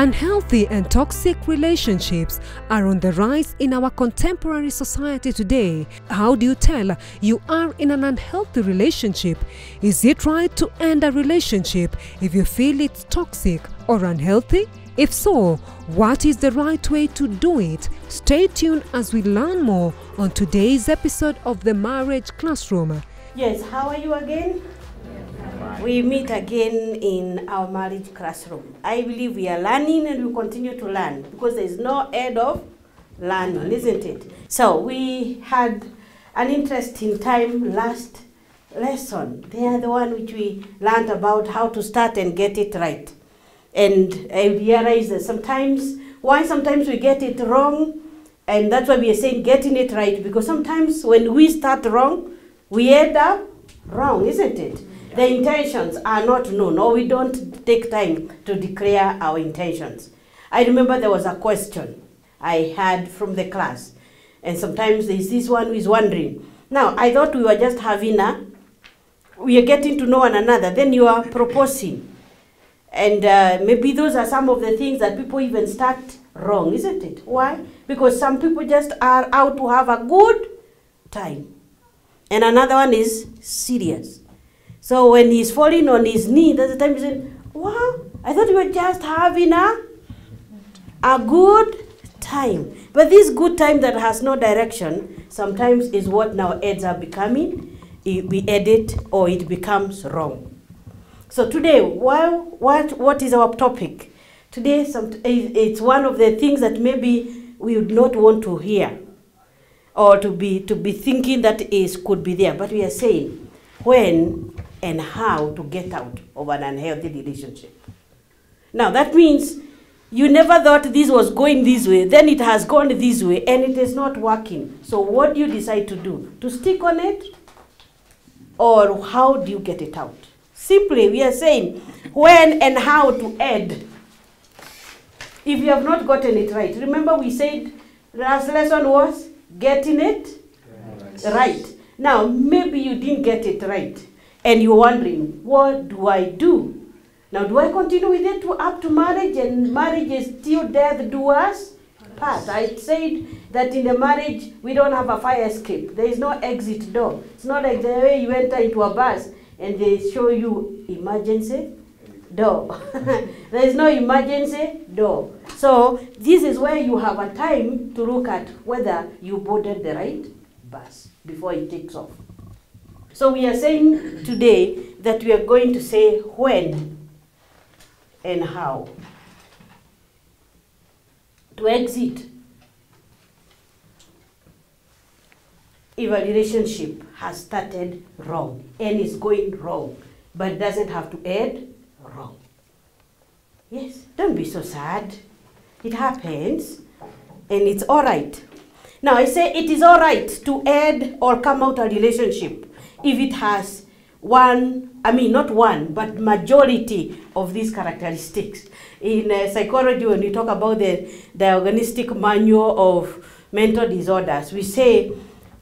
Unhealthy and toxic relationships are on the rise in our contemporary society today. How do you tell you are in an unhealthy relationship? Is it right to end a relationship if you feel it's toxic or unhealthy? If so, what is the right way to do it? Stay tuned as we learn more on today's episode of The Marriage Classroom. Yes, how are you again? We meet again in our marriage classroom. I believe we are learning and we continue to learn because there is no end of learning, isn't it? So we had an interesting time last lesson. They are the one which we learned about how to start and get it right. And I realized that sometimes we get it wrong, and that's why we are saying getting it right, because sometimes when we start wrong, we end up wrong, isn't it? The intentions are not known, or we don't take time to declare our intentions. I remember there was a question I had from the class, and sometimes there's this one who is wondering. Now, I thought we were just we are getting to know one another, then you are proposing. And maybe those are some of the things that people even start wrong, isn't it? Why? Because some people just are out to have a good time. And another one is serious. So when he's falling on his knee, that's the time he's saying, wow, I thought we were just having a good time. But this good time that has no direction sometimes is what now ends up becoming, we edit or it becomes wrong. So today, what is our topic? Today, it's one of the things that maybe we would not want to hear or to be thinking that could be there. But we are saying when and how to get out of an unhealthy relationship. Now, that means you never thought this was going this way, then it has gone this way, and it is not working. So what do you decide to do? To stick on it? Or how do you get it out? Simply, we are saying when and how to end. If you have not gotten it right. Remember we said last lesson was getting it right. Now, maybe you didn't get it right. And you're wondering, what do I do? Now, do I continue with it up to marriage? And marriage is till death do us part. I said that in the marriage, we don't have a fire escape. There is no exit door. It's not like the way you enter into a bus and they show you emergency door. There is no emergency door. So this is where you have a time to look at whether you boarded the right bus before it takes off. So we are saying today that we are going to say when and how to exit if a relationship has started wrong and is going wrong, but doesn't have to end wrong. Yes, don't be so sad. It happens, and it's all right. Now, I say it is all right to end or come out a relationship if it has not one, but majority of these characteristics. In psychology, when we talk about the diagnostic manual of mental disorders, you say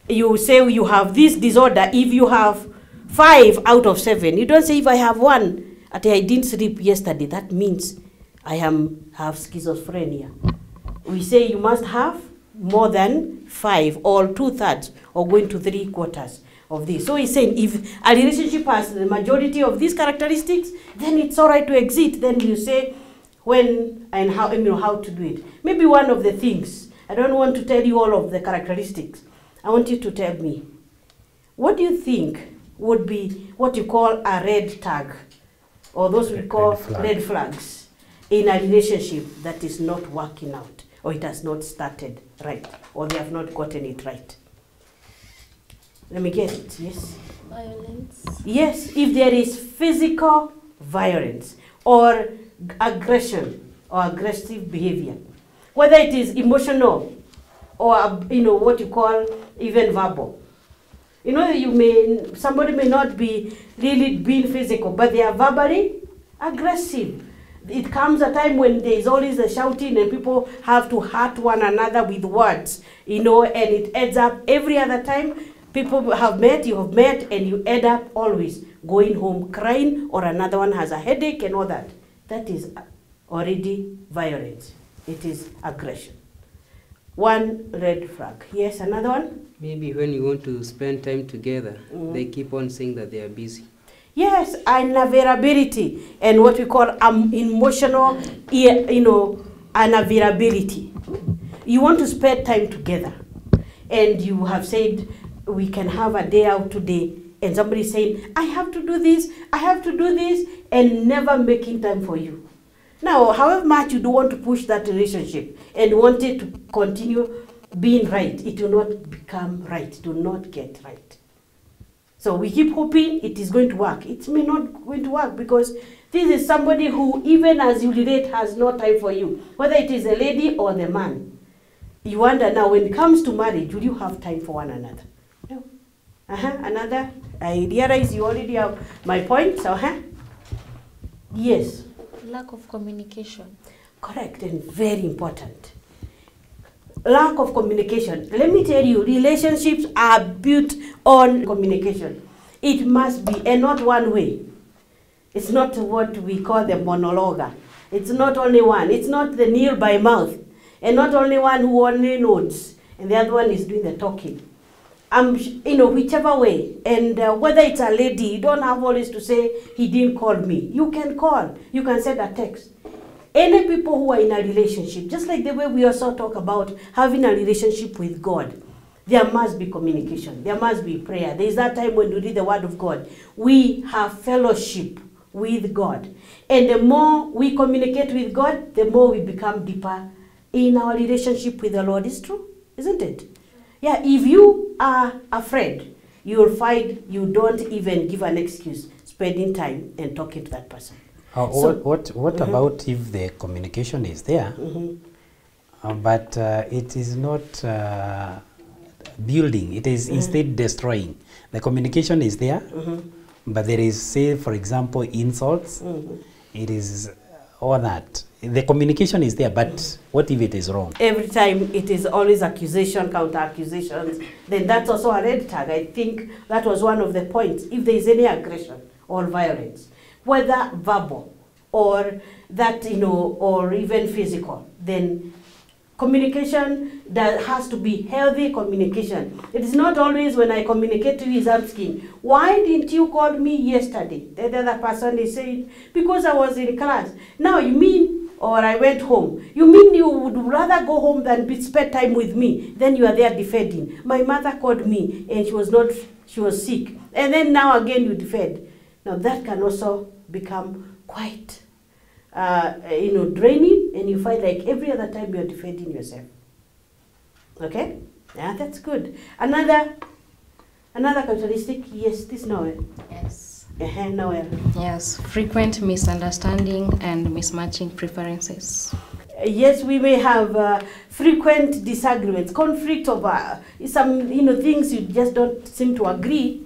you have this disorder if you have 5 out of 7. You don't say if I have 1, I didn't sleep yesterday, that means I have schizophrenia. We say you must have more than 5 or 2/3 or going to 3/4 of this. So he's saying if a relationship has the majority of these characteristics, then it's all right to exit. Then you say when and how, how to do it. Maybe one of the things, I don't want to tell you all of the characteristics. I want you to tell me, what do you think would be what you call a red tag, or those we call red flags in a relationship that is not working out, or it has not started right, or they have not gotten it right? Let me get it, yes? Violence. Yes, if there is physical violence or aggression or aggressive behavior, whether it is emotional or what you call even verbal. Somebody may not be really being physical, but they are verbally aggressive. It comes a time when there is always a shouting and people have to hurt one another with words, and it ends up every other time people you have met, and you end up always going home crying, or another one has a headache and all that. That is already violence. It is aggression. One red flag. Yes, another one? Maybe when you want to spend time together, they keep on saying that they are busy. Yes, unavailability and what we call emotional, unavailability. You want to spend time together, and you have said we can have a day out today, and somebody saying I have to do this, I have to do this, and never making time for you. Now, however much you do want to push that relationship and want it to continue being right, it will not become right, it will not get right. So we keep hoping it is going to work. It may not going to work because this is somebody who, even as you relate, has no time for you, whether it is a lady or the man. You wonder now, when it comes to marriage, will you have time for one another? No. Another, I realize you already have my point, so yes. Lack of communication. Correct, and very important. Lack of communication. Let me tell you, relationships are built on communication. It must be, and not one way. It's not what we call the monologue. It's not only one. It's not the kneel by mouth, and not only one who only nods, and the other one is doing the talking. Whichever way, and whether it's a lady, you don't have always to say, he didn't call me. You can call, you can send a text. Any people who are in a relationship, just like the way we also talk about having a relationship with God, there must be communication, there must be prayer. There is that time when we read the word of God, we have fellowship with God. And the more we communicate with God, the more we become deeper in our relationship with the Lord. It's true, isn't it? Yeah, if you are afraid, you will find you don't even give an excuse spending time and talking to that person. What about if the communication is there, but it is not building, it is instead destroying? The communication is there, but there is, say, for example, insults, it is all that. The communication is there, but what if it is wrong? Every time it is always accusation, counter-accusations, then that's also a red tag. I think that was one of the points. If there is any aggression or violence, whether verbal or that, or even physical, then communication that has to be healthy communication. It is not always when I communicate to you is asking, why didn't you call me yesterday? The other person is saying, because I was in class. Now you mean, or I went home. You mean you would rather go home than spend time with me? Then you are there defending. My mother called me and she was sick. And then now again you defend. Now that can also become quite, draining, and you find like every other time you're defending yourself. Okay? Yeah, that's good. Another characteristic, yes, this Noel. Yes. Noel. Yes, frequent misunderstanding and mismatching preferences. Yes, we may have frequent disagreements, conflict over some, things you just don't seem to agree.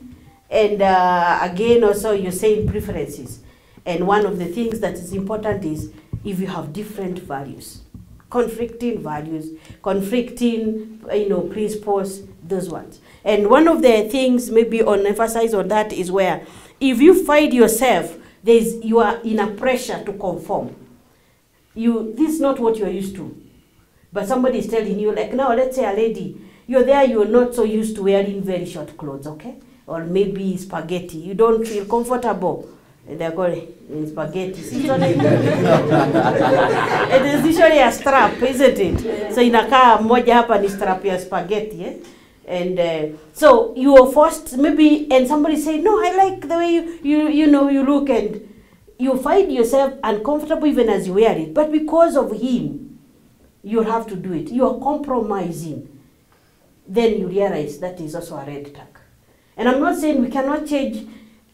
And again, also you're saying preferences. And one of the things that is important is if you have different values, conflicting values, conflicting, principles, those ones. And one of the things maybe on emphasize on that is where if you find yourself, you are in a pressure to conform. This is not what you're used to. But somebody is telling you, like now, let's say a lady, you're not so used to wearing very short clothes, okay? Or maybe spaghetti. You don't feel comfortable. And they're going in spaghetti. It is usually a strap, isn't it? So inakaa moja hapa ni strap ya spaghetti, eh? And so you are forced maybe, and somebody say, no, I like the way you look, and you find yourself uncomfortable even as you wear it. But because of him, you'll have to do it. You are compromising. Then you realize that is also a red tag. And I'm not saying we cannot change,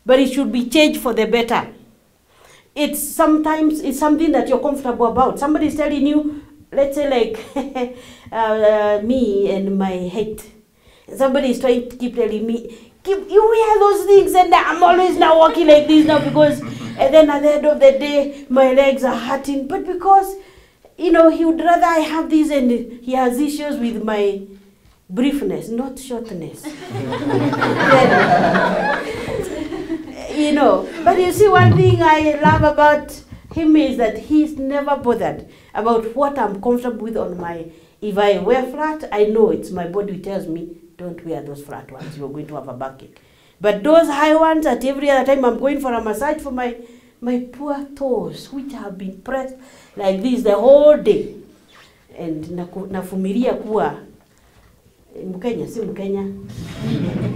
but it should be changed for the better. Sometimes it's something that you're comfortable about. Somebody is telling you, let's say like me and my height. Somebody is trying to keep telling me, you wear those things, and I'm always now walking like this now because, and then at the end of the day, my legs are hurting. But because, he would rather I have this, and he has issues with my briefness, not shortness. But you see, one thing I love about him is that he's never bothered about what I'm comfortable with on my, if I wear flat, I know it's my body tells me, don't wear those flat ones, you're going to have a backache. But those high ones, at every other time I'm going for a massage for my poor toes, which have been pressed like this the whole day. And nafumiria kuwa Mkenya, si Mkenya,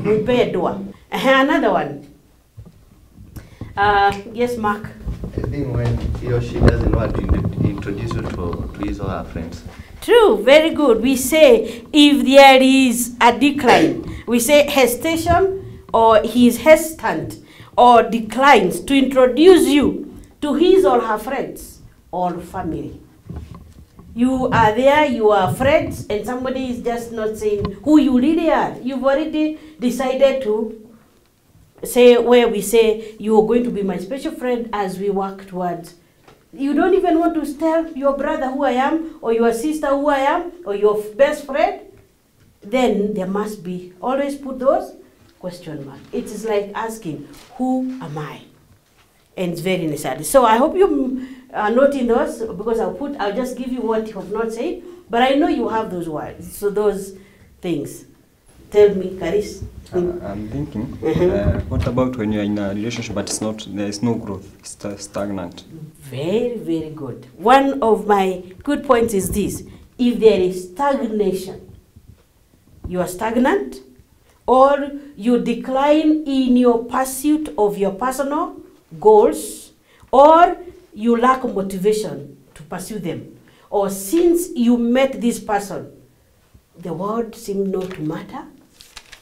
mpendwa. Another one. Yes, Mark. I think when he or she doesn't want to introduce you to his or her friends. True, very good. We say if there is a decline, we say hesitation, or he is hesitant or declines to introduce you to his or her friends or family. You are there, you are friends, and somebody is just not saying who you really are. You've already decided to say, where we say, you are going to be my special friend as we work towards. You don't even want to tell your brother who I am, or your sister who I am, or your best friend. Then there must be, always put those question mark. It is like asking, who am I? And it's very necessary. So I hope you are noting those, because I'll just give you what you have not said, but I know you have those words, so those things. Tell me, Karis. I'm thinking, what about when you're in a relationship but there is no growth, it's stagnant? Very, very good. One of my good points is this. If there is stagnation, you are stagnant, or you decline in your pursuit of your personal goals, or you lack motivation to pursue them, or since you met this person, the world seemed not to matter.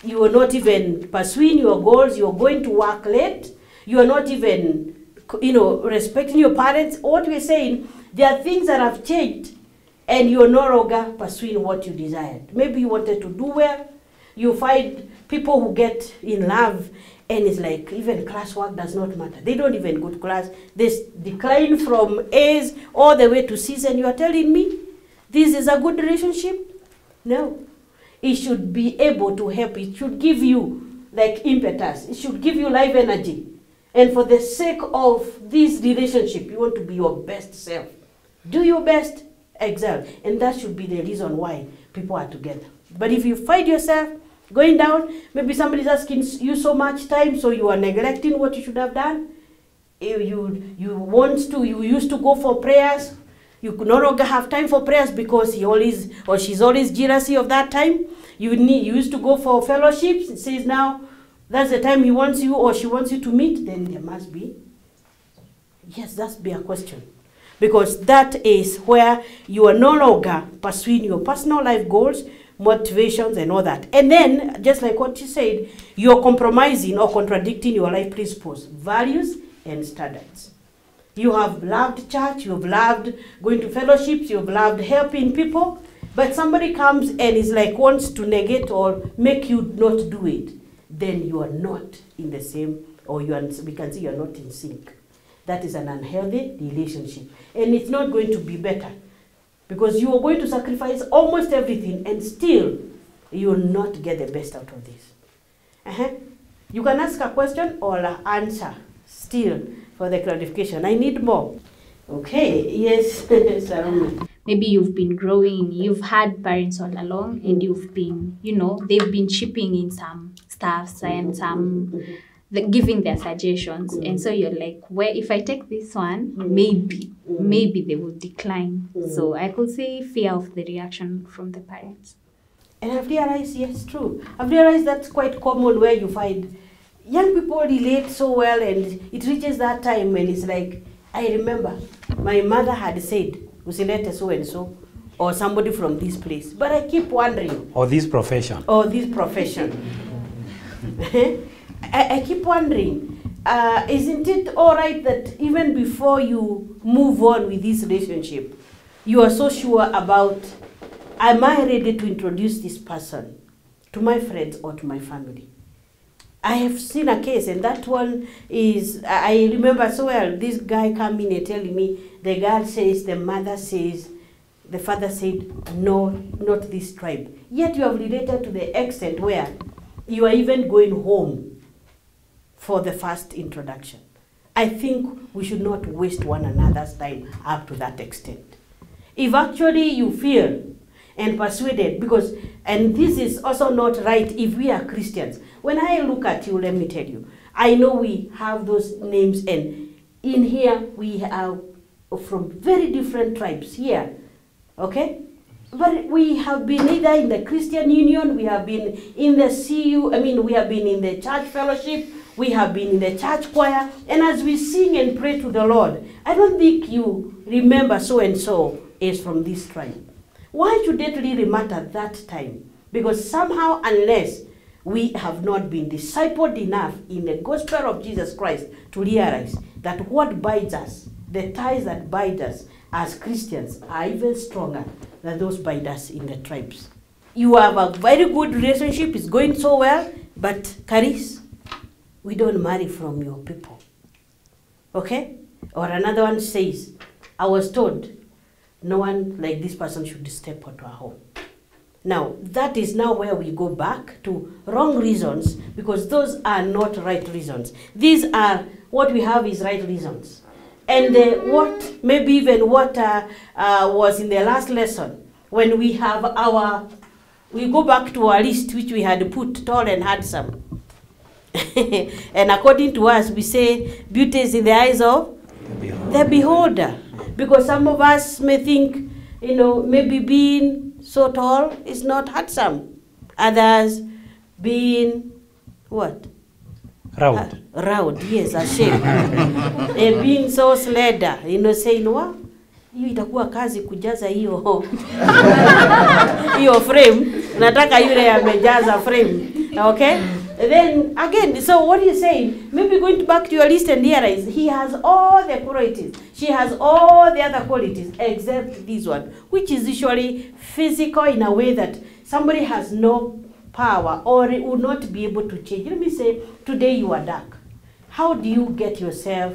You are not even pursuing your goals. You are going to work late. You are not even, respecting your parents. What we're saying, there are things that have changed, and you are no longer pursuing what you desired. Maybe you wanted to do well. You find people who get in love, and it's like even classwork does not matter. They don't even go to class. They decline from A's all the way to C's, and you are telling me this is a good relationship? No. It should be able to help. It should give you like impetus. It should give you life energy. And for the sake of this relationship, you want to be your best self. Do your best, excel. And that should be the reason why people are together. But if you find yourself going down, maybe somebody's asking you so much time, so you are neglecting what you should have done. You used to go for prayers. You could no longer have time for prayers because he always or she's always jealousy of that time. You used to go for fellowships. It says now that's the time he wants you or she wants you to meet. Then there must be, yes, that's be a question. Because that is where you are no longer pursuing your personal life goals, motivations, and all that. And then, just like what you said, you're compromising or contradicting your life principles, values, and standards. You have loved church, you've loved going to fellowships, you've loved helping people, but somebody comes and is like wants to negate or make you not do it, then you are not in the same, or we can see you are not in sync. That is an unhealthy relationship. And it's not going to be better because you are going to sacrifice almost everything and still you will not get the best out of this. You can ask a question or answer still for the clarification. I need more. Okay, yes, Saroma. Maybe you've been growing, you've had parents all along, and you've been, they've been chipping in some stuffs and some, giving their suggestions. And so you're like, well, if I take this one, maybe they will decline. So I could say fear of the reaction from the parents. And I've realized, yes, true. I've realized that's quite common where you find young people relate so well, and it reaches that time when it's like, I remember my mother had said, usilete so and so, or somebody from this place. But I keep wondering. Or this profession. Or this profession. I keep wondering, isn't it all right that even before you move on with this relationship, you are so sure about, am I ready to introduce this person to my friends or to my family? I have seen a case, and that one is, I remember so well, this guy coming and telling me, the girl says, the mother says, the father said, no, not this tribe. Yet you have related to the extent where you are even going home for the first introduction. I think we should not waste one another's time up to that extent. If actually you feel and persuaded, because, and this is also not right if we are Christians. When I look at you, let me tell you, I know we have those names, and in here we are from very different tribes here, okay? But we have been either in the Christian Union, we have been in the CU, we have been in the church fellowship, we have been in the church choir, and as we sing and pray to the Lord, I don't think you remember so-and-so is from this tribe. Why should it really matter at that time? Because somehow, unless we have not been discipled enough in the gospel of Jesus Christ to realize that what binds us, the ties that bind us as Christians, are even stronger than those bind us in the tribes. You have a very good relationship, it's going so well, but Caris, we don't marry from your people. Okay? Or another one says, I was told, no one like this person should step onto our home. Now, that is now where we go back to wrong reasons, because those are not right reasons. These are, what we have is right reasons. And what, maybe even what was in the last lesson, when we have we go back to our list, which we had put tall and handsome. And according to us, we say beauty is in the eyes of the beholder. Because some of us may think, maybe being so tall is not handsome. Others being what? Round. Round, yes, a shape. Being so slender, saying, what? Hiyo itakuwa kazi kujaza hiyo hiyo frame. Nataka yule amejaza frame. Okay? And then again, so what are you saying? Maybe going back to your list and realize he has all the qualities. She has all the other qualities except this one, which is usually physical in a way that somebody has no power or would not be able to change. Let me say, today you are dark. How do you get yourself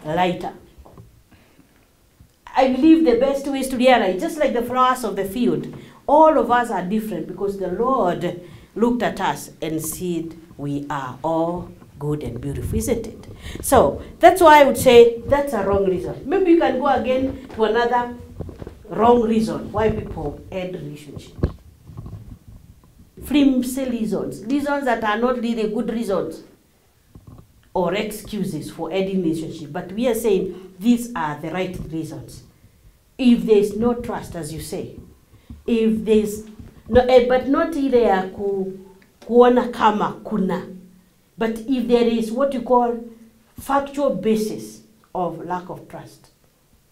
lighter? I believe the best way is to realize, just like the flowers of the field, all of us are different because the Lord looked at us and said, we are all good and beautiful, isn't it? So that's why I would say that's a wrong reason. Maybe you can go again to another wrong reason why people end relationships. Flimsy reasons that are not really good reasons or excuses for ending relationship. But we are saying these are the right reasons. If there is no trust, as you say, if there is no, but not ile ya kuona kama kuna, but if there is what you call factual basis of lack of trust,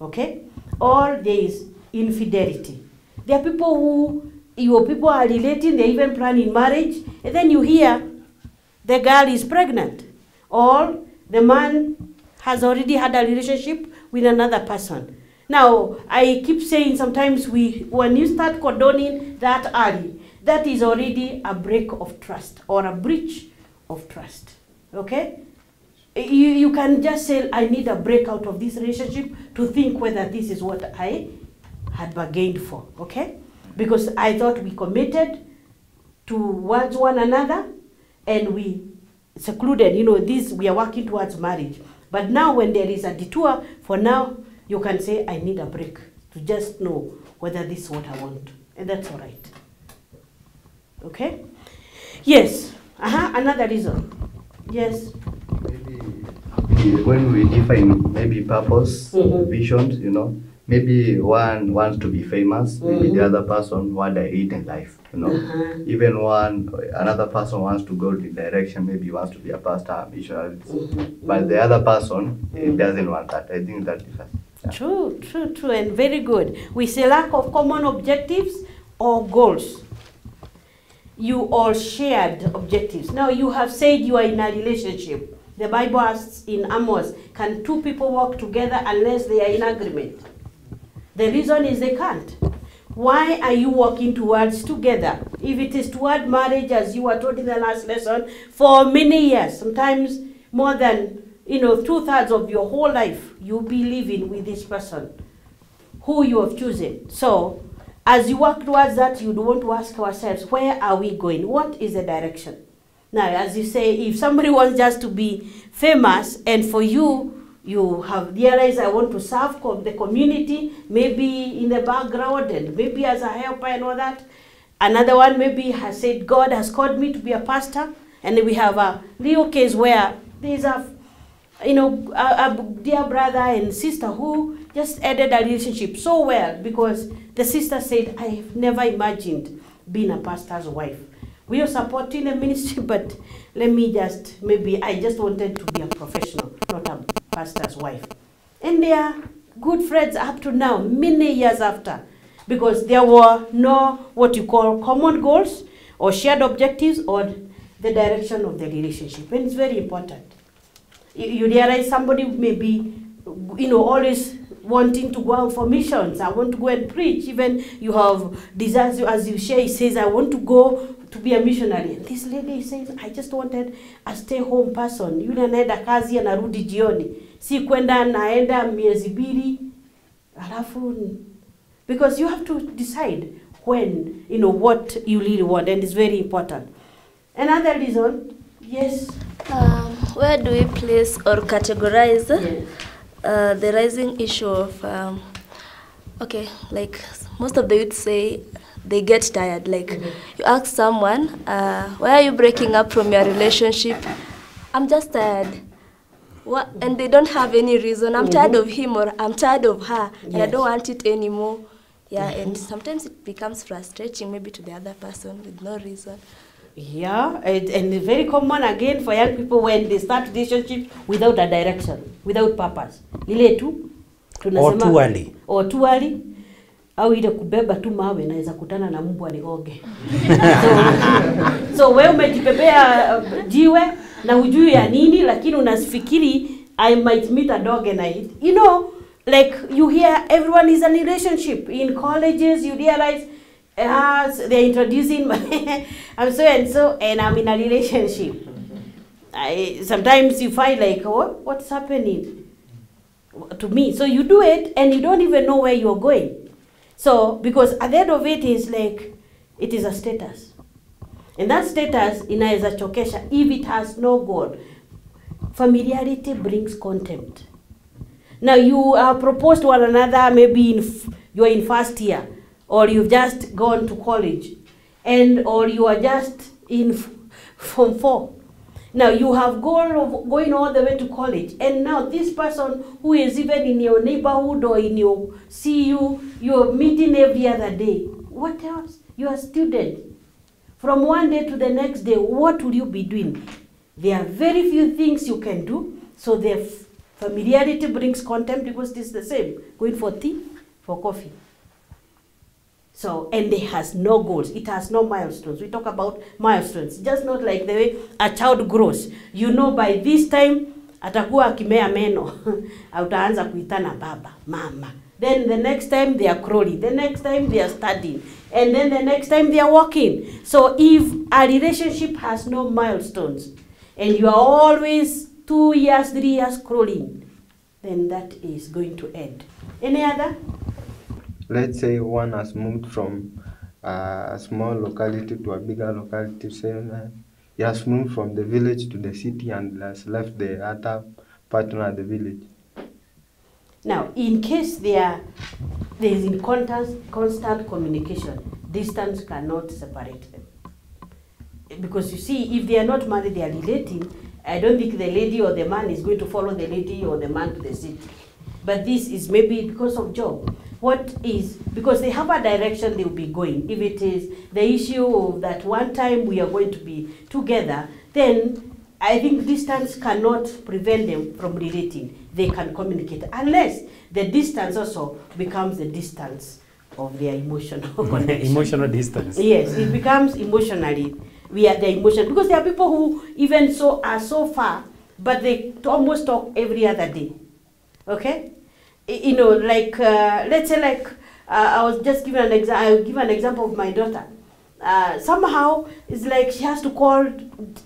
okay, or there is infidelity. There are people who, your people are relating, they're even planning marriage, and then you hear the girl is pregnant, or the man has already had a relationship with another person. Now, I keep saying sometimes when you start condoning that early, that is already a break of trust or a breach of trust, okay? You can just say, I need a break out of this relationship to think whether this is what I had bargained for, okay? Because I thought we committed towards one another and we secluded, we are working towards marriage. But now when there is a detour, for now, you can say, I need a break to just know whether this is what I want. And that's all right. Okay? Yes. Another reason. Yes. Maybe when we define maybe purpose, visions, maybe one wants to be famous, maybe the other person wants to eat in life, Even another person wants to go in direction, maybe wants to be a pastor, missionary, but the other person doesn't want that. I think that differs. Yeah. True, and very good. We say lack of common objectives or goals. You all shared objectives. Now you have said you are in a relationship. The Bible asks in Amos, can two people work together unless they are in agreement? The reason is they can't. Why are you working towards together? If it is toward marriage, as you were taught in the last lesson, for many years, sometimes more than 2/3 of your whole life, you'll be living with this person who you have chosen. So, as you work towards that, you want to ask ourselves, where are we going? What is the direction? Now, as you say, if somebody wants just to be famous, and for you, you have realized I want to serve the community, maybe in the background and maybe as a helper and all that. Another one maybe has said, God has called me to be a pastor, and we have a real case where there's a dear brother and sister who just ended a relationship so well because the sister said, I've never imagined being a pastor's wife. We are supporting the ministry, but I just wanted to be a professional, not a pastor's wife. And they are good friends up to now, many years after, because there were no what you call common goals or shared objectives or the direction of the relationship. And it's very important. You realize somebody may be, always wanting to go out for missions. I want to go and preach. Even you have desires, as you share, he says, I want to go to be a missionary. And this lady says, I just wanted a stay-home person. Yule anaenda kazi anarudi jioni. Si kwenda naenda miezi mbili. Alafu, because you have to decide when, what you really want, and it's very important. Another reason, yes. Where do we place or categorize the rising issue of, like most of the youth say they get tired. Like you ask someone, why are you breaking up from your relationship? I'm just tired. What? And they don't have any reason. I'm tired of him or I'm tired of her and I don't want it anymore. Yeah, and sometimes it becomes frustrating maybe to the other person with no reason. Yeah, and it's very common again for young people when they start relationship without a direction, without purpose. Ile tu or too early. Or too early. Au ile kubeba tu mawe naweza kutana na mbwa nigoge. So wewe umejibebea jiwe na hujui ya nini lakini unafikiri I might meet a dog and I hit. Like you hear everyone is in a relationship. In colleges you realize they're introducing I'm so and so and I'm in a relationship. Sometimes you find like, what's happening to me? So you do it and you don't even know where you're going. So because at the end of it is like, it is a status. And that status inaweza chokesha if it has no goal. Familiarity brings contempt. Now you are proposed to one another, maybe you are in first year, or you've just gone to college, or you are just in Form 4. Now you have goal of going all the way to college, and now this person who is even in your neighborhood or in your CU, you're meeting every other day. What else? You are a student. From one day to the next day, what will you be doing? There are very few things you can do, so the familiarity brings contempt because it is the same. Going for tea, for coffee. So, and it has no goals. It has no milestones. We talk about milestones. Just not like the way a child grows. By this time, atakuwa akimea meno. Utaanza kuitana baba, mama. Then the next time they are crawling. The next time they are studying. And then the next time they are walking. So if a relationship has no milestones, and you are always 2 years, 3 years crawling, then that is going to end. Any other? Let's say one has moved from a small locality to a bigger locality. Say he has moved from the village to the city and has left the other partner at the village. Now, in case there is in constant communication, distance cannot separate them. Because you see, if they are not married, they are relating. I don't think the lady or the man is going to follow the lady or the man to the city. But this is maybe because of job. Because they have a direction they will be going. If it is the issue of that one time we are going to be together, then I think distance cannot prevent them from relating. They can communicate, unless the distance also becomes the distance of their emotional connection. Emotional distance. Yes, it becomes emotionally. We are the emotion, because there are people who even are so far, but they almost talk every other day. Okay? Let's say I was just giving an example. I'll give an example of my daughter. Somehow it's like she has to call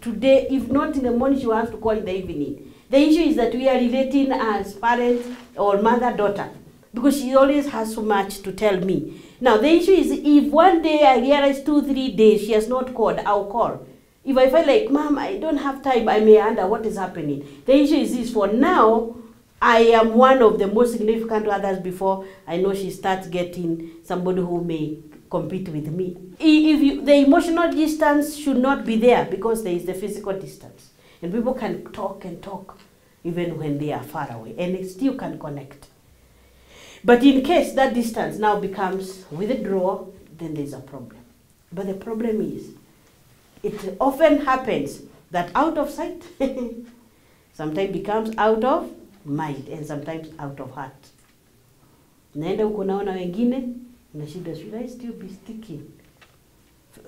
today. If not in the morning, she will have to call in the evening. The issue is that we are relating as parents or mother-daughter, because she always has so much to tell me. Now the issue is, if one day I realize 2-3 days she has not called, I'll call. If I feel like, Mom, I don't have time, I may wonder what is happening. The issue is this: for now, I am one of the most significant others before I know she starts getting somebody who may compete with me. The emotional distance should not be there because there is the physical distance. And people can talk and talk even when they are far away, and it still can connect. But in case that distance now becomes withdrawal, then there's a problem. But the problem is, it often happens that out of sight sometimes becomes out of mind, and sometimes out of heart. Naenda huko naona wengine, na shida, should I still be sticking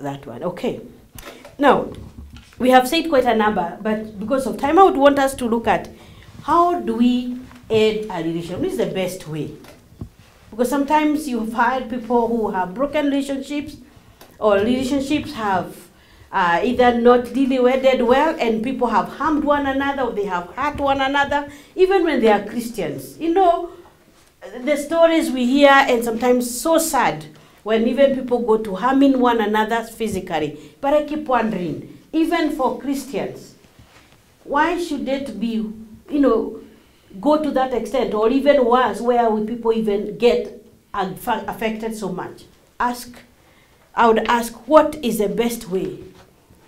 that one? Okay. Now, we have said quite a number, but because of time, I would want us to look at how do we end a relationship? What is the best way? Because sometimes you've had people who have broken relationships, or relationships have either not really wedded well, and people have harmed one another, or they have hurt one another, even when they are Christians. You know, the stories we hear, and sometimes so sad, when even people go to harming one another physically. But I keep wondering, even for Christians, why should it be, go to that extent, or even worse, where will people even get affected so much? I would ask, what is the best way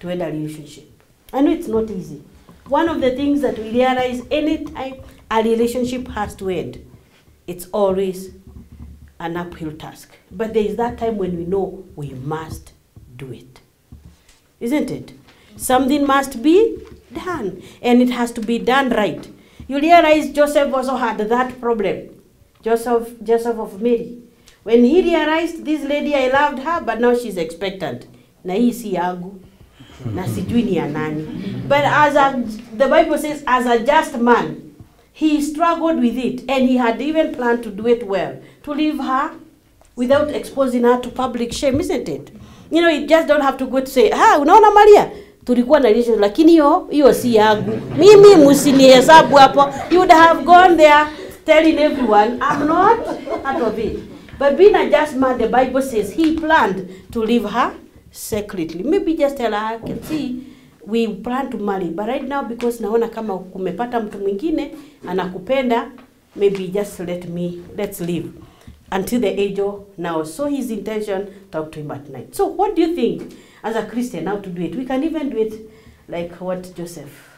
to end a relationship? I know it's not easy. One of the things that we realize, anytime a relationship has to end, it's always an uphill task. But there is that time when we know we must do it. Isn't it? Something must be done, and it has to be done right. You realize Joseph also had that problem. Joseph of Mary. When he realized, this lady, I loved her, but now she's expectant. Na hii si yangu. Na sijui ni ya nani. But the Bible says, as a just man, he struggled with it, and he had even planned to do it well, to leave her without exposing her to public shame, isn't it? You just don't have to go to say, unaona Maria, tulikuwa na relationship, lakini hiyo si yangu. Mimi msinihesabu hapo. You would have gone there telling everyone, I'm not out of it. But being a just man, the Bible says he planned to leave her secretly. Maybe just tell her, I can see, we plan to marry. But right now, because naona kama kumepata mtu mwingine anakupenda, maybe just let's leave until the age of now. So his intention, talk to him at night. So what do you think, as a Christian, how to do it? We can even do it like what Joseph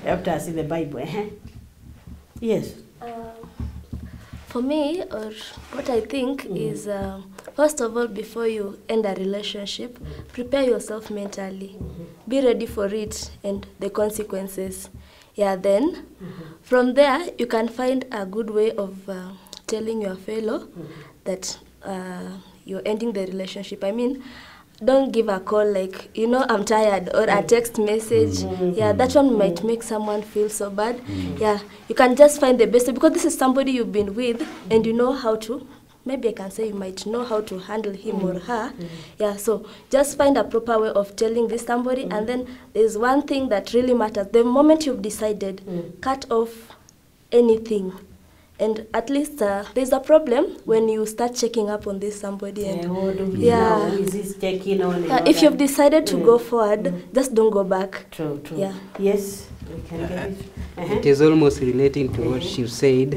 helped us in the Bible. Yes. For me, or what I think is, first of all, before you end a relationship, prepare yourself mentally. Be ready for it and the consequences. Yeah, then from there, you can find a good way of telling your fellow that you're ending the relationship. I mean, don't give a call like, I'm tired, or a text message. Yeah, that one might make someone feel so bad. Yeah, you can just find the best, because this is somebody you've been with, and you know how to, maybe I can say you might know how to handle him or her. Yeah, so just find a proper way of telling this somebody, and then there's one thing that really matters. The moment you've decided, cut off anything. And at least there's a problem when you start checking up on this somebody. And if you've decided to go forward, just don't go back. True. Yeah. Yes, we can get it. It is almost relating to what she said,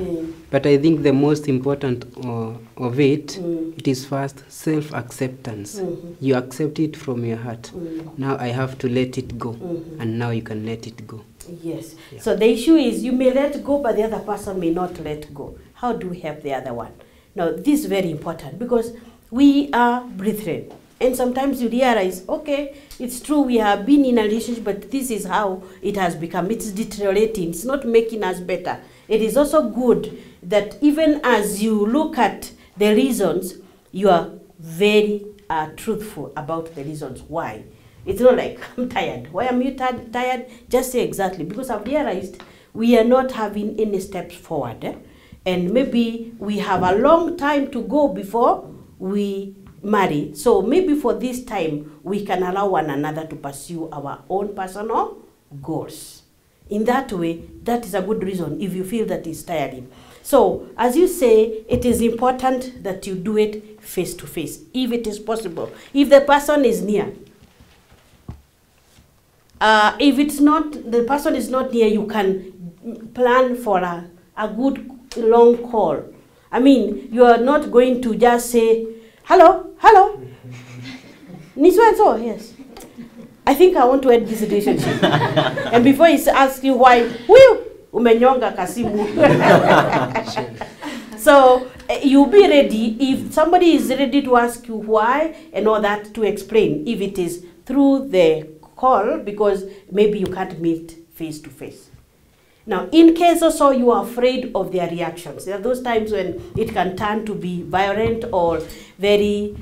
but I think the most important of it, it is first self-acceptance. You accept it from your heart. Now I have to let it go, and now you can let it go. Yes. Yeah. So the issue is, you may let go, but the other person may not let go. How do we help the other one? Now, this is very important, because we are brethren. And sometimes you realize, okay, it's true, we have been in a relationship, but this is how it has become. It's deteriorating. It's not making us better. It is also good that even as you look at the reasons, you are very truthful about the reasons why. It's not like, I'm tired. Why am you tired? Just say exactly. Because I've realized we are not having any steps forward. And maybe we have a long time to go before we marry. So maybe for this time, we can allow one another to pursue our own personal goals. In that way, that is a good reason if you feel that it's tiring. So, as you say, it is important that you do it face to face, if it is possible. If the person is near, If it's not, the person is not near, you can plan for a good long call. I mean, you are not going to just say, hello, hello. Niswenso, yes. I think I want to end this relationship. And before he asks you why, umenyonga kasimu. So you be ready, if somebody is ready to ask you why and all that, to explain, if it is through the call, because maybe you can't meet face to face. Now, in case also you are afraid of their reactions, there are those times when it can turn to be violent or very,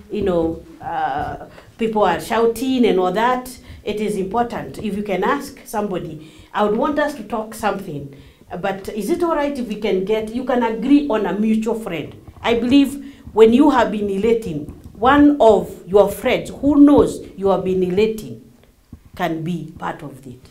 people are shouting and all that. It is important, if you can ask somebody, I would want us to talk something, but is it all right if we can you can agree on a mutual friend. I believe when you have been relating, one of your friends who knows you have been relating can be part of it.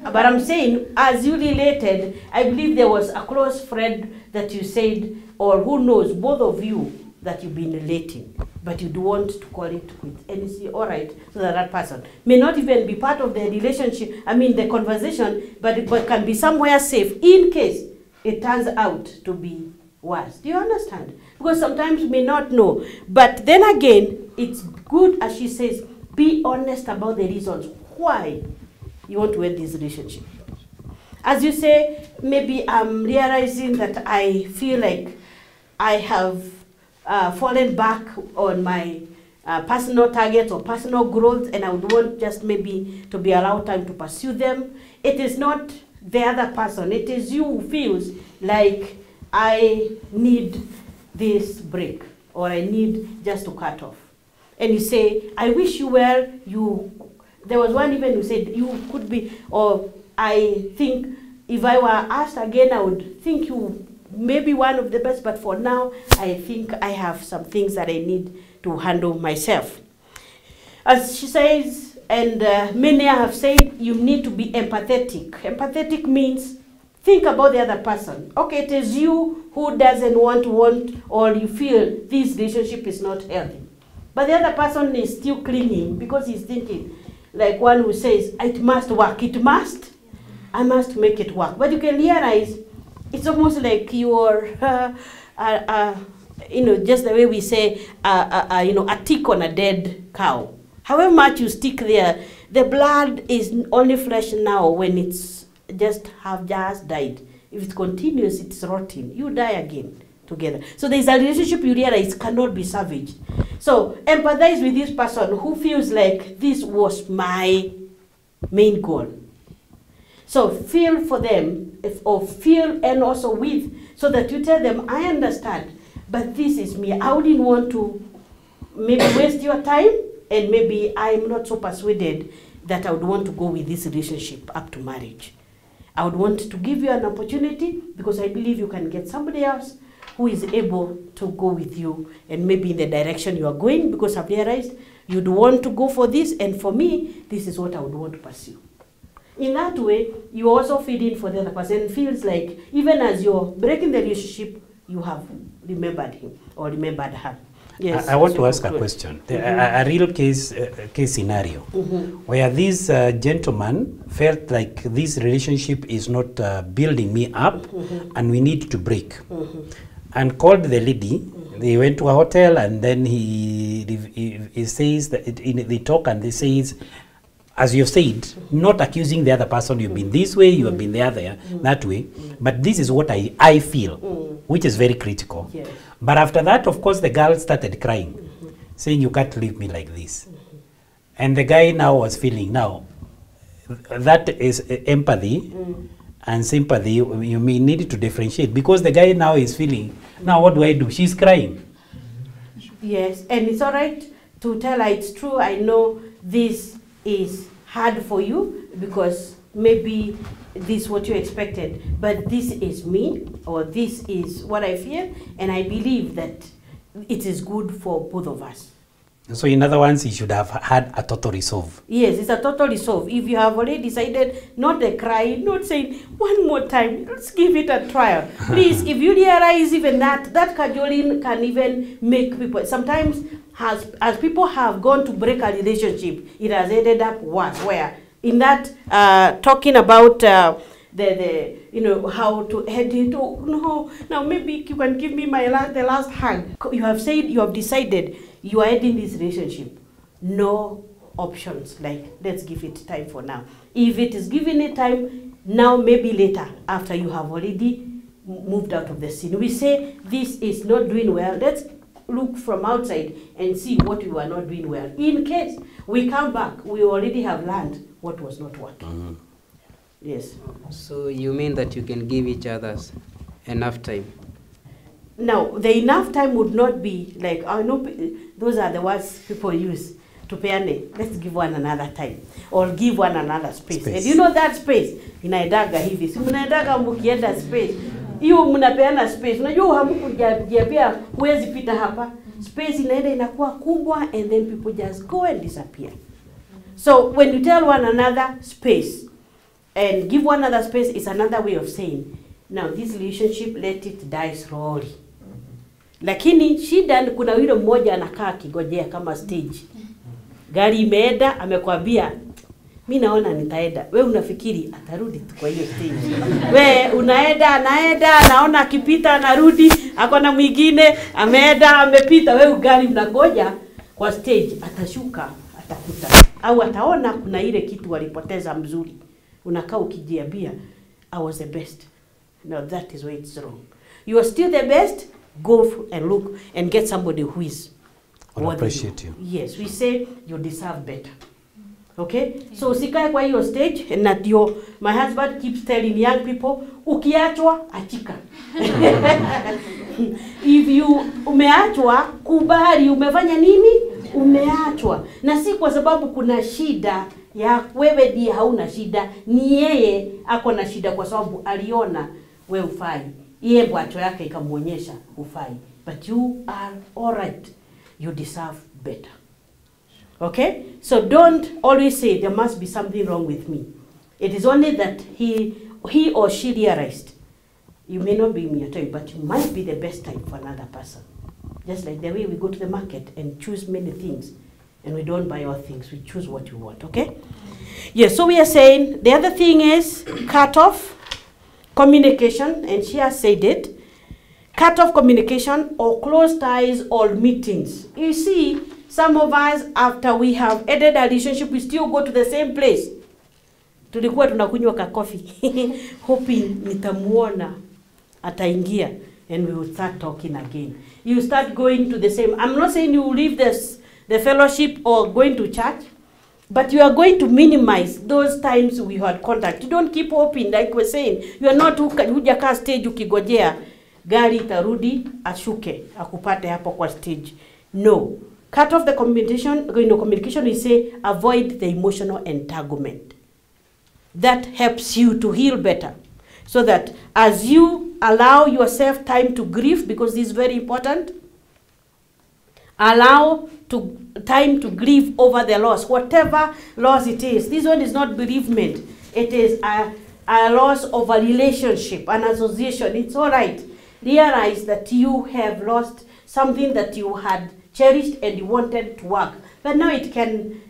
But I'm saying, as you related, I believe there was a close friend that you said, or who knows, both of you, that you've been relating, but you do want to call it quits. And you say, all right, so that person may not even be part of the relationship, the conversation, but it can be somewhere safe in case it turns out to be worse. Do you understand? Because sometimes we may not know. But then again, it's good, as she says, be honest about the reasons why you want to end this relationship. As you say, maybe I'm realizing that I feel like I have fallen back on my personal targets or personal growth, and I would want just maybe to be allowed time to pursue them. It is not the other person. It is you who feels like I need this break, or I need just to cut off. And you say, I wish you well, there was one even who said, you could be, or I think if I were asked again, I would think you may be one of the best, but for now, I think I have some things that I need to handle myself. As she says, and many have said, you need to be empathetic. Empathetic means think about the other person. Okay, it is you who doesn't want, or you feel this relationship is not healthy. But the other person is still clinging because he's thinking, like one who says, it must work, I must make it work. But you can realize it's almost like you're, just the way we say, a tick on a dead cow. However much you stick there, the blood is only fresh now when it's just died. If it continues, it's rotting. You die again together. So there's a relationship you realize cannot be salvaged. So empathize with this person who feels like this was my main goal. So feel for them, or feel and also with, so that you tell them, I understand, but this is me. I wouldn't want to maybe waste your time, and maybe I'm not so persuaded that I would want to go with this relationship up to marriage. I would want to give you an opportunity because I believe you can get somebody else who is able to go with you and maybe in the direction you are going, because I've realized you'd want to go for this, and for me, this is what I would want to pursue. In that way, you also feed in for the other person. It feels like even as you're breaking the relationship, you have remembered him or remembered her. Yes, I want to ask a question. A real case scenario where this gentleman felt like this relationship is not building me up and we need to break. And called the lady. They went to a hotel, and then he says that they talk, and they says, as you've said, not accusing the other person, you've been this way, you have been the other, that way, but this is what I feel, which is very critical. Yes. But after that, of course, the girl started crying, saying, you can't leave me like this. And the guy now was feeling, now, that is empathy and sympathy. You may need to differentiate, because the guy now is feeling, now what do I do? She's crying. Yes, and it's all right to tell her it's true. I know this is hard for you because maybe this is what you expected, but this is me, or this is what I feel, and I believe that it is good for both of us. So in other words, you should have had a total resolve. Yes, it's a total resolve. If you have already decided, not the cry, not saying one more time, let's give it a trial. Please, if you realize even that cajoling can even make people, sometimes as people have gone to break a relationship, it has ended up worse, where in that talking about the you know, how to edit. Oh no, now maybe you can give me the last hug. You have said, you have decided you are ending this relationship. No options like let's give it time for now. If it is giving it time now, maybe later after you have already moved out of the scene, we say this is not doing well. Let's look from outside and see what we are not doing well. In case we come back, we already have learned what was not working. Yes. So you mean that you can give each other enough time? Now, the enough time would not be like, I know those are the words people use to peane. Let's give one another time or give one another space. And you know that space inaendaga hivi. Si mnaendaga mkienda space. Hiyo mnapeana space. Unajua hamkujiambia huwezi pita hapa. Space inaenda inakuwa kubwa and then people just go and disappear. So when you tell one another space and give one another space is another way of saying, now this relationship, let it die slowly. Lakini shida ni kuna yule mmoja anakaa kigojea kama stage. Gari imeenda, amekwambia mimi naona nitaenda. We unafikiri atarudi tu kwa hiyo stage. We unaenda, anaenda, naona akipita anarudi, akona mwingine, ameenda, amepita, we gari mnagoja kwa stage, atashuka, atakuta. Au ataona kuna ile kitu walipoteza mzuri. Unakaa ukijiambia I was the best. No, that is where it's wrong. You are still the best. Go and look and get somebody who is or appreciate you. Yes, we say you deserve better. Okay? So usikae kwa hiyo stage and that my husband keeps telling young people, ukiachwa achika. If you umeachwa, kubali umefanya nini? Umeachwa. Na si kwa sababu kuna shida ya wewe ndiye hauna shida, ni yeye ako na shida kwa sababu aliona wewe ufai. Yeye bwacho yake ikamuonyesha ufai. But you are all right. You deserve better. Okay? So don't always say there must be something wrong with me. It is only that he or she realized you may not be in your time, but you might be the best time for another person. Just like the way we go to the market and choose many things. And we don't buy all things. We choose what we want. Okay? Yes, so we are saying the other thing is cut off communication. And she has said it. Cut off communication or close ties or meetings. You see, some of us, after we have ended a relationship, we still go to the same place. Tulikuwa tunakunywa ka coffee, hoping nitamuona ataingia, and we will start talking again. You start going to the same. I'm not saying you will leave the fellowship or going to church, but you are going to minimize those times we had contact. You don't keep hoping, like we're saying. You are not hujaka stage ukigojea gari tarudi ashuke akupate hapo kwa stage. No. Cut off the communication, we say avoid the emotional entanglement. That helps you to heal better. So that as you allow yourself time to grieve, because this is very important, allow time to grieve over the loss, whatever loss it is. This one is not bereavement. It is a loss of a relationship, an association. It's all right. Realize that you have lost something that you had cherished and you wanted to work. But now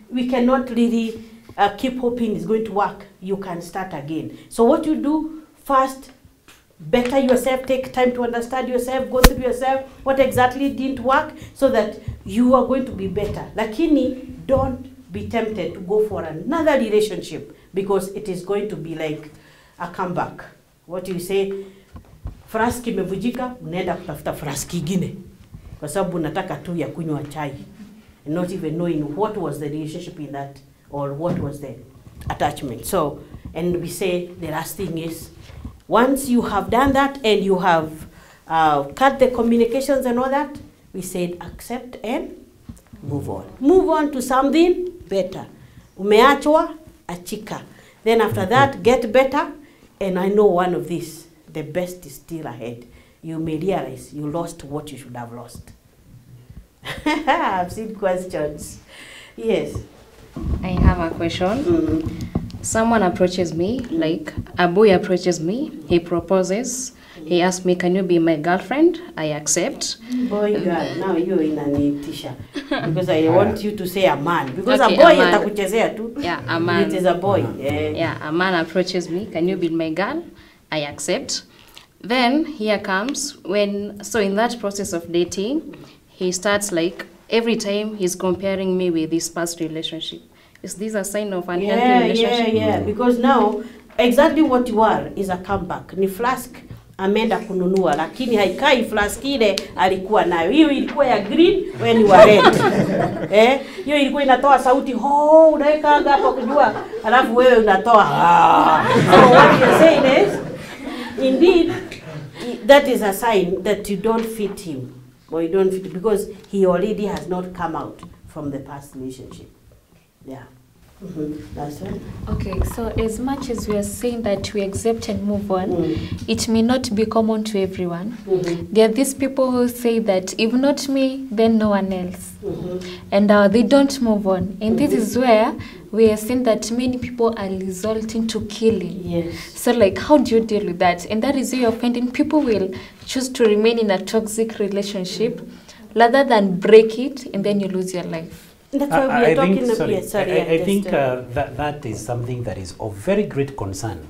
we cannot really keep hoping it's going to work. You can start again. So what you do, first, better yourself, take time to understand yourself, go through yourself, what exactly didn't work, so that you are going to be better. Lakini, don't be tempted to go for another relationship, because it is going to be like a comeback. What you say, fraski imevujika, unaenda kutafuta fraski ingine. Kwa sababu unataka tu ya kunywa chai. Not even knowing what was the relationship in that, or what was the attachment. So, and we say the last thing is, once you have done that and you have cut the communications and all that, we said accept and move on. Move on to something better. Umeachwa, achika. Then after that, get better. And I know one of these, the best is still ahead. You may realize you lost what you should have lost. I've seen questions. Yes. I have a question. Someone approaches me, like a boy approaches me, he proposes, He asked me, can you be my girlfriend? I accept. Boy, girl, now you're in an t-shirt. Because I want you to say a man. Because Okay, a boy a man. atakuchezea tu. Yeah, a man. It is a boy. Yeah, a man approaches me, can you be my girl? I accept. Then here comes so in that process of dating, he starts like, every time he's comparing me with his past relationship. Is this a sign of unhealthy relationship? Yeah. Because now, exactly what you are is a comeback. Ni flask ameenda kununua, lakini haikai flask ile alikuwa nayo. Hiyo ilikuwa ya green when you were red. Hiyo ilikuwa inatoa sauti, unaweka hapa kujua, alafu wewe unatoa. So what you're saying is, indeed, that is a sign that you don't fit him. Or you don't fit, because he already has not come out from the past relationship. Yeah. That's right. Okay, so as much as we are saying that we accept and move on, it may not be common to everyone. There are these people who say that if not me, then no one else. And they don't move on. And this is where we are seeing that many people are resorting to killing. Yes. So like, how do you deal with that? And that is where you're finding people will choose to remain in a toxic relationship rather than break it and then you lose your life. That's why we are talking about. Sorry, Yes, sorry, I think that is something that is of very great concern.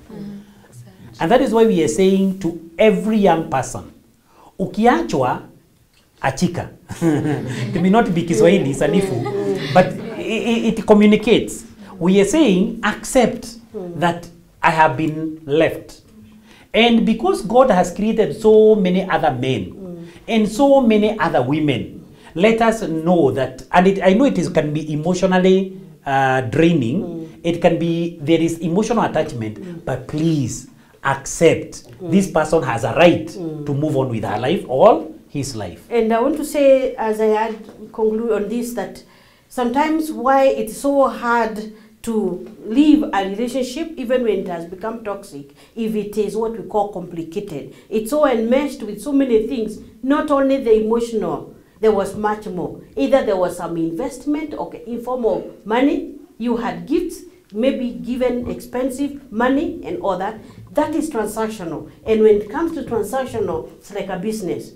And that is why we are saying to every young person, ukiachwa, achika. It may not be Kiswahili, sanifu, but it communicates. We are saying, accept that I have been left. And because God has created so many other men and so many other women, let us know that, and I know it can be emotionally draining. It can be, there is emotional attachment, but please accept this person has a right to move on with her life or his life. And I want to say, as I conclude on this, that sometimes why it's so hard to leave a relationship, even when it has become toxic, if it is what we call complicated. It's so enmeshed with so many things, not only the emotional. There was much more. Either there was some investment, in form of money, you had gifts, maybe given expensive money and all that. That is transactional. And when it comes to transactional, it's like a business.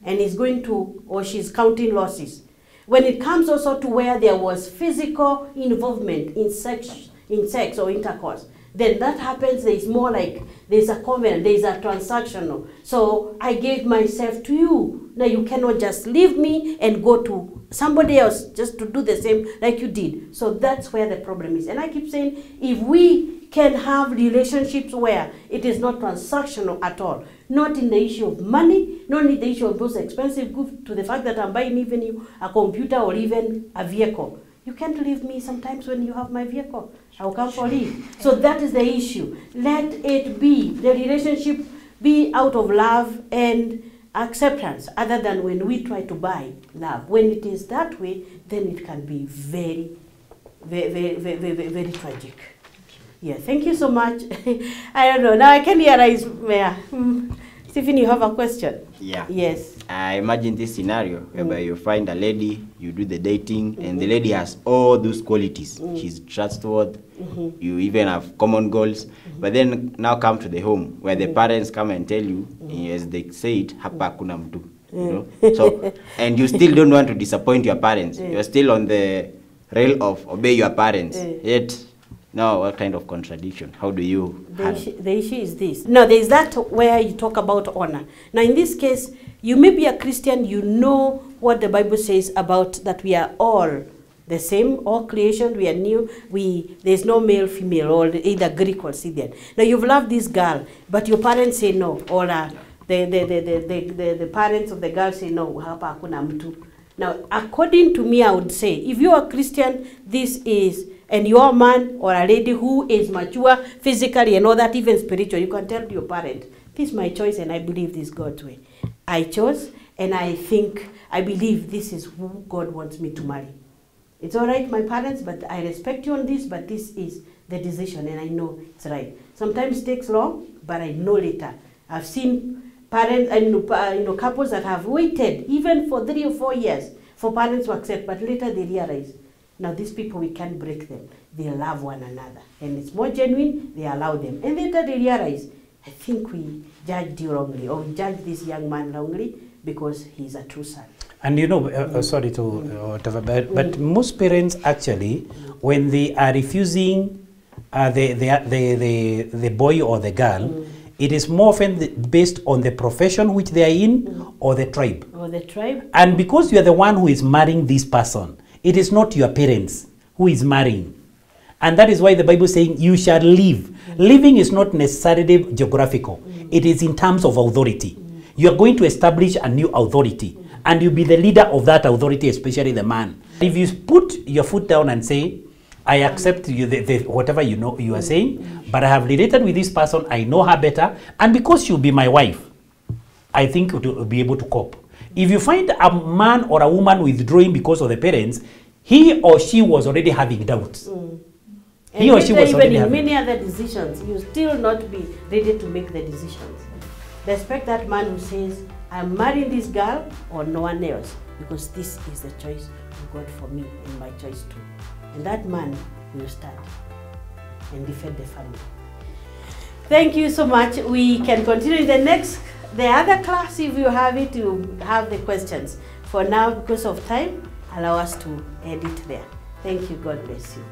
And it's going to, or she's counting losses. When it comes also to where there was physical involvement in sex or intercourse, then that happens, there's more like, there's a covenant, there's a transactional. So I gave myself to you. Now you cannot just leave me and go to somebody else just to do the same like you did. So that's where the problem is. And I keep saying, if we can have relationships where it is not transactional at all, not in the issue of money, not in the issue of those expensive goods, to the fact that I'm buying even you a computer or even a vehicle. You can't leave me sometimes when you have my vehicle. I'll come for leave. So that is the issue. Let it be, the relationship be out of love and acceptance, other than when we try to buy love. When it is that way, then it can be very, very tragic. Yeah, thank you so much. I don't know, now I can realize, Stephen, you have a question? Yeah. Yes. I imagine this scenario whereby you find a lady, you do the dating, and the lady has all those qualities. She's trustworthy, you even have common goals, but then now come to the home where the parents come and tell you, as they say it, hapa kuna mtu. You know? So, and you still don't want to disappoint your parents. You're still on the rail of obey your parents. Yet, now, what kind of contradiction? How do you the issue is this. Now, there is that where you talk about honor. Now, in this case, you may be a Christian, you know what the Bible says about that we are all the same, all creation, we are new, there's no male, female, or either Greek or Scythian. Now, you've loved this girl, but your parents say no, or the parents of the girl say no, hapa hakuna mtu. Now, according to me, I would say, if you are a Christian, this is, and you are a man or a lady who is mature physically and all that, even spiritual, you can tell your parent, this is my choice and I believe this is God's way. I chose and I believe this is who God wants me to marry. It's all right, my parents, but I respect you on this, but this is the decision and I know it's right. Sometimes it takes long, but I know later. I've seen parents and couples that have waited even for 3 or 4 years for parents to accept, but later they realize, now these people, we can't break them. They love one another. And it's more genuine, they allow them. And later they realize, I think we judged you wrongly, or we judged this young man wrongly because he's a true son. And you know, sorry to whatever, but most parents actually, when they are refusing the boy or the girl, it is more often based on the profession which they are in or the tribe. Or the tribe. And because you are the one who is marrying this person, it is not your parents who is marrying. And that is why the Bible is saying you shall live. Living is not necessarily geographical. It is in terms of authority. You are going to establish a new authority. And you be the leader of that authority, especially the man. If you put your foot down and say, I accept you whatever you know you are saying, but I have related with this person, I know her better, and because she'll be my wife, I think to be able to cope. If you find a man or a woman withdrawing because of the parents, he or she was already having doubts. He or she was even already in having. many other decisions, you still not be ready to make the decisions. Respect that man who says, I'm marrying this girl or no one else, because this is the choice of God for me and my choice too. And that man will stand and defend the family. Thank you so much. We can continue in the other class if you have it, to have the questions. For now, because of time, allow us to end it there. Thank you. God bless you.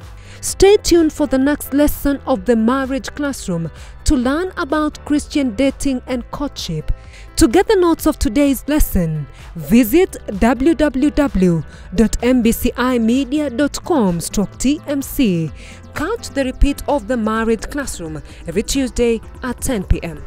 Stay tuned for the next lesson of the Marriage Classroom to learn about Christian dating and courtship. To get the notes of today's lesson, visit www.mbcimedia.com/TMC. Catch the repeat of the Marriage Classroom every Tuesday at 10 p.m.